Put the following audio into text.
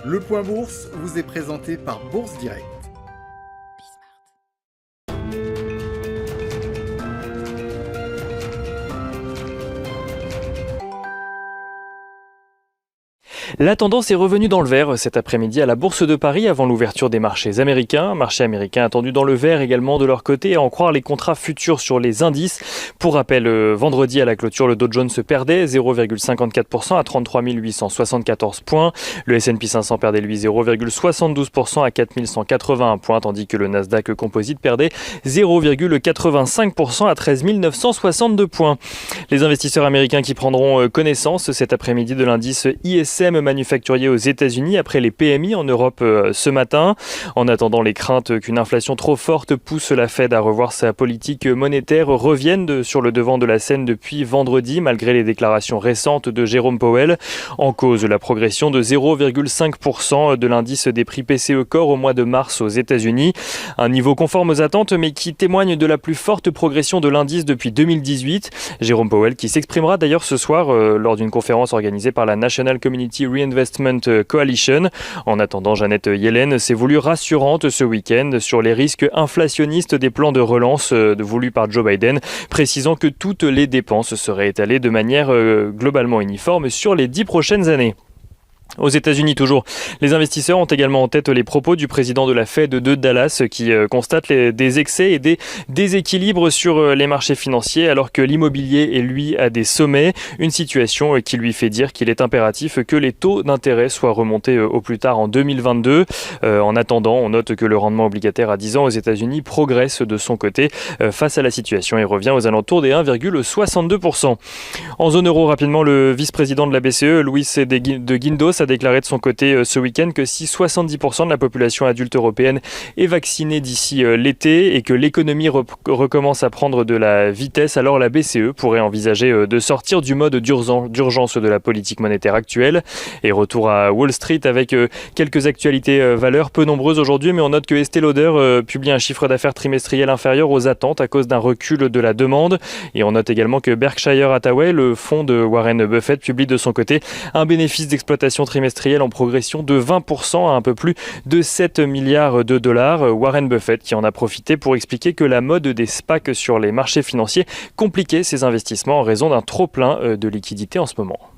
Le Point Bourse vous est présenté par Bourse Direct. La tendance est revenue dans le vert cet après-midi à la Bourse de Paris avant l'ouverture des marchés américains. Marché américain attendu dans le vert également de leur côté, à en croire les contrats futurs sur les indices. Pour rappel, vendredi à la clôture, le Dow Jones se perdait 0,54% à 33 874 points. Le S&P 500 perdait lui 0,72% à 4 181 points, tandis que le Nasdaq Composite perdait 0,85% à 13 962 points. Les investisseurs américains qui prendront connaissance cet après-midi de l'indice ISM manufacturier aux États-Unis après les PMI en Europe ce matin. En attendant, les craintes qu'une inflation trop forte pousse la Fed à revoir sa politique monétaire reviennent sur le devant de la scène depuis vendredi, malgré les déclarations récentes de Jérôme Powell. En cause, la progression de 0,5% de l'indice des prix PCE Core au mois de mars aux États-Unis. Un niveau conforme aux attentes, mais qui témoigne de la plus forte progression de l'indice depuis 2018. Jérôme Powell qui s'exprimera d'ailleurs ce soir lors d'une conférence organisée par la National Community Reinvestment Coalition. En attendant, Janet Yellen s'est voulue rassurante ce week-end sur les risques inflationnistes des plans de relance voulus par Joe Biden, précisant que toutes les dépenses seraient étalées de manière globalement uniforme sur les 10 prochaines années. Aux États-Unis toujours, les investisseurs ont également en tête les propos du président de la Fed de Dallas qui constate des excès et des déséquilibres sur les marchés financiers alors que l'immobilier est lui à des sommets. Une situation qui lui fait dire qu'il est impératif que les taux d'intérêt soient remontés au plus tard en 2022. En attendant, on note que le rendement obligataire à 10 ans aux États-Unis progresse de son côté face à la situation et revient aux alentours des 1,62%. En zone euro, rapidement, le vice-président de la BCE, Luis de Guindos, a déclaré de son côté ce week-end que si 70% de la population adulte européenne est vaccinée d'ici l'été et que l'économie recommence à prendre de la vitesse, alors la BCE pourrait envisager de sortir du mode d'urgence de la politique monétaire actuelle. Et retour à Wall Street avec quelques actualités valeurs peu nombreuses aujourd'hui, mais on note que Estée Lauder publie un chiffre d'affaires trimestriel inférieur aux attentes à cause d'un recul de la demande. Et on note également que Berkshire Hathaway, le fonds de Warren Buffett, publie de son côté un bénéfice d'exploitation trimestriel en progression de 20% à un peu plus de 7 milliards de dollars. Warren Buffett qui en a profité pour expliquer que la mode des SPAC sur les marchés financiers compliquait ses investissements en raison d'un trop-plein de liquidités en ce moment.